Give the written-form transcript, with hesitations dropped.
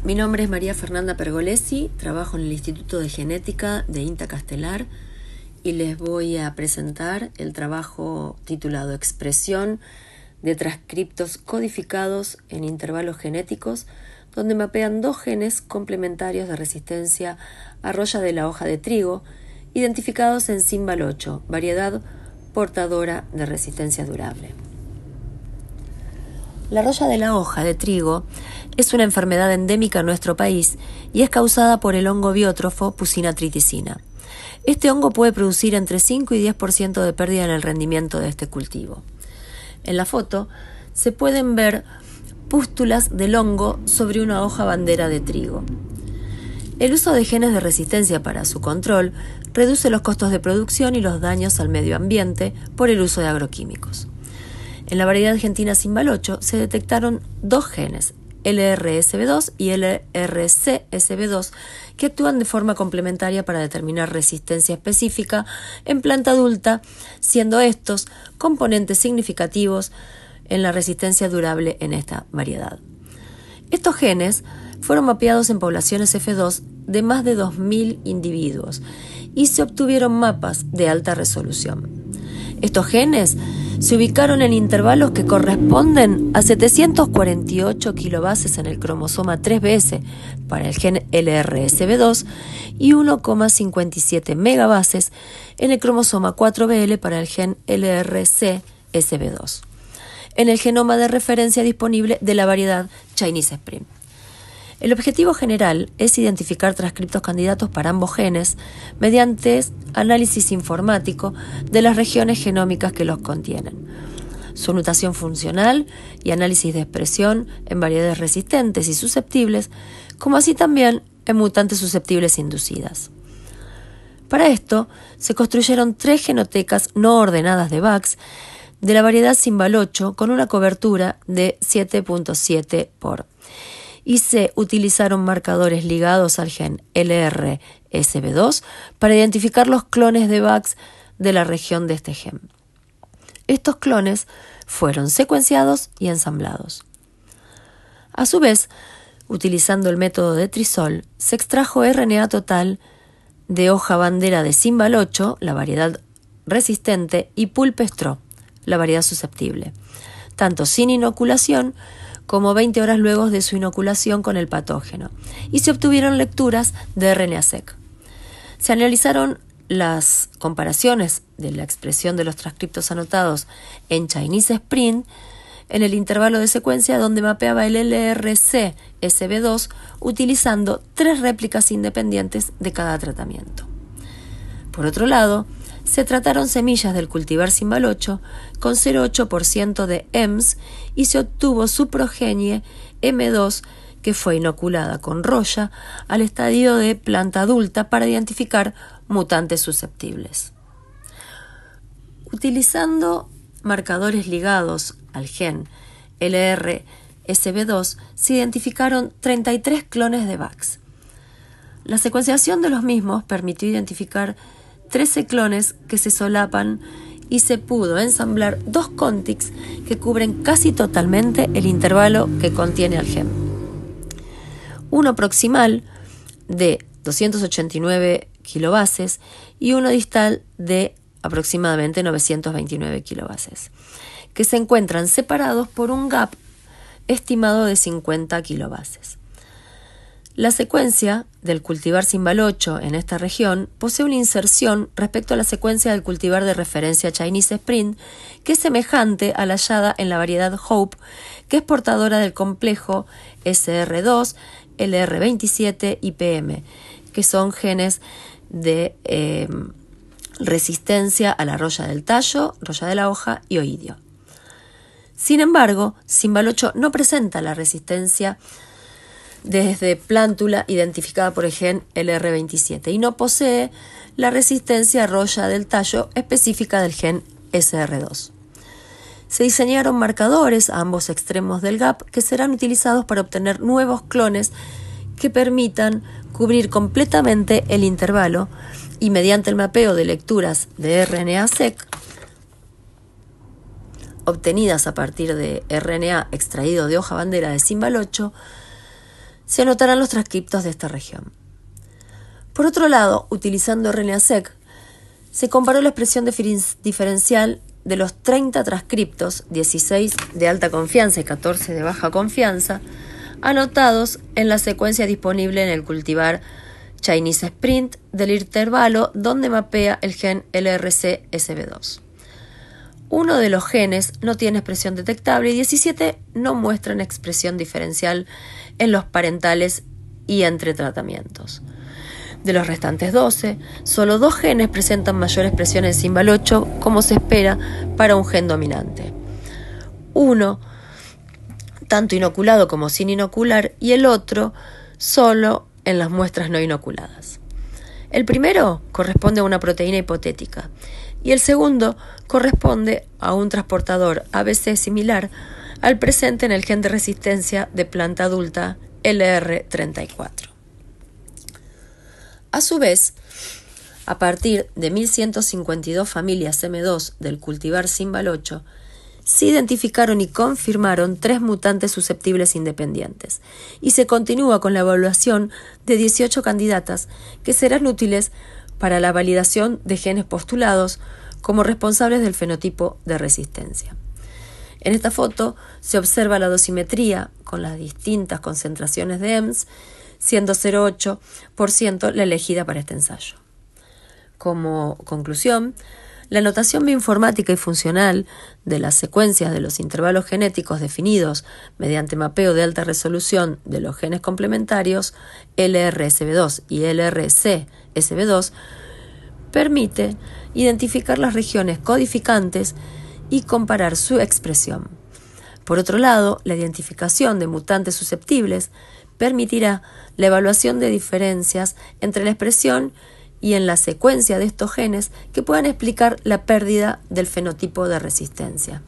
Mi nombre es María Fernanda Pergolesi, trabajo en el Instituto de Genética de INTA Castelar y les voy a presentar el trabajo titulado Expresión de transcriptos codificados en intervalos genéticos, donde mapean dos genes complementarios de resistencia a roya de la hoja de trigo, identificados en Simbal8, variedad portadora de resistencia durable. La roya de la hoja de trigo es una enfermedad endémica en nuestro país y es causada por el hongo biótrofo Pucina triticina. Este hongo puede producir entre 5 y 10% de pérdida en el rendimiento de este cultivo. En la foto se pueden ver pústulas del hongo sobre una hoja bandera de trigo. El uso de genes de resistencia para su control reduce los costos de producción y los daños al medio ambiente por el uso de agroquímicos. En la variedad argentina Simbal8 se detectaron dos genes, LRSB2 y LRCSB2, que actúan de forma complementaria para determinar resistencia específica en planta adulta, siendo estos componentes significativos en la resistencia durable en esta variedad. Estos genes fueron mapeados en poblaciones F2 de más de 2.000 individuos y se obtuvieron mapas de alta resolución. Estos genes se ubicaron en intervalos que corresponden a 748 kilobases en el cromosoma 3bs para el gen LRSB2 y 1,57 megabases en el cromosoma 4bl para el gen LRCSB2, en el genoma de referencia disponible de la variedad Chinese Spring. El objetivo general es identificar transcriptos candidatos para ambos genes mediante análisis informático de las regiones genómicas que los contienen, su mutación funcional y análisis de expresión en variedades resistentes y susceptibles, como así también en mutantes susceptibles inducidas. Para esto, se construyeron 3 genotecas no ordenadas de BACS de la variedad Simbal8 con una cobertura de 7.7 por y se utilizaron marcadores ligados al gen LRSB2 para identificar los clones de BACS de la región de este gen. Estos clones fueron secuenciados y ensamblados. A su vez, utilizando el método de Trisol, se extrajo RNA total de hoja bandera de Simbal8, la variedad resistente, y Pulpestro, la variedad susceptible, tanto sin inoculación como 20 horas luego de su inoculación con el patógeno, y se obtuvieron lecturas de RNA-seq. Se analizaron las comparaciones de la expresión de los transcriptos anotados en Chinese Spring en el intervalo de secuencia donde mapeaba el LRCSB2 utilizando 3 réplicas independientes de cada tratamiento. Por otro lado, se trataron semillas del cultivar Simbal8 con 0,8% de EMS y se obtuvo su progenie M2 que fue inoculada con roya al estadio de planta adulta para identificar mutantes susceptibles. Utilizando marcadores ligados al gen LRSB2 se identificaron 33 clones de BACS. La secuenciación de los mismos permitió identificar 13 clones que se solapan y se pudo ensamblar 2 contigs que cubren casi totalmente el intervalo que contiene al gen. Uno proximal de 289 kilobases y uno distal de aproximadamente 929 kilobases, que se encuentran separados por un gap estimado de 50 kilobases. La secuencia del cultivar Simbal8 en esta región posee una inserción respecto a la secuencia del cultivar de referencia Chinese Spring, que es semejante a la hallada en la variedad Hope, que es portadora del complejo SR2, LR27 y PM, que son genes de resistencia a la roya del tallo, roya de la hoja y oidio. Sin embargo, Simbal8 no presenta la resistencia desde plántula identificada por el gen LR27 y no posee la resistencia a roya del tallo específica del gen SR2. Se diseñaron marcadores a ambos extremos del gap que serán utilizados para obtener nuevos clones que permitan cubrir completamente el intervalo y mediante el mapeo de lecturas de RNA-seq obtenidas a partir de RNA extraído de hoja bandera de Simbal8, se anotarán los transcriptos de esta región. Por otro lado, utilizando RNA-seq, se comparó la expresión diferencial de los 30 transcriptos, 16 de alta confianza y 14 de baja confianza, anotados en la secuencia disponible en el cultivar Chinese Sprint del intervalo donde mapea el gen LRC-SB2. Uno de los genes no tiene expresión detectable y 17 no muestran expresión diferencial en los parentales y entre tratamientos. De los restantes 12, solo 2 genes presentan mayor expresión en SYNBAL8, como se espera para un gen dominante. Uno, tanto inoculado como sin inocular, y el otro solo en las muestras no inoculadas. El primero corresponde a una proteína hipotética y el segundo corresponde a un transportador ABC similar al presente en el gen de resistencia de planta adulta LR34. A su vez, a partir de 1152 familias M2 del cultivar SYNBAL8, se identificaron y confirmaron 3 mutantes susceptibles independientes, y se continúa con la evaluación de 18 candidatas que serán útiles para la validación de genes postulados como responsables del fenotipo de resistencia. En esta foto se observa la dosimetría con las distintas concentraciones de EMS, siendo 0,8% la elegida para este ensayo. Como conclusión, la notación bioinformática y funcional de las secuencias de los intervalos genéticos definidos mediante mapeo de alta resolución de los genes complementarios LRSB2 y LRC-SB2 permite identificar las regiones codificantes y comparar su expresión. Por otro lado, la identificación de mutantes susceptibles permitirá la evaluación de diferencias entre la expresión y en la secuencia de estos genes que puedan explicar la pérdida del fenotipo de resistencia.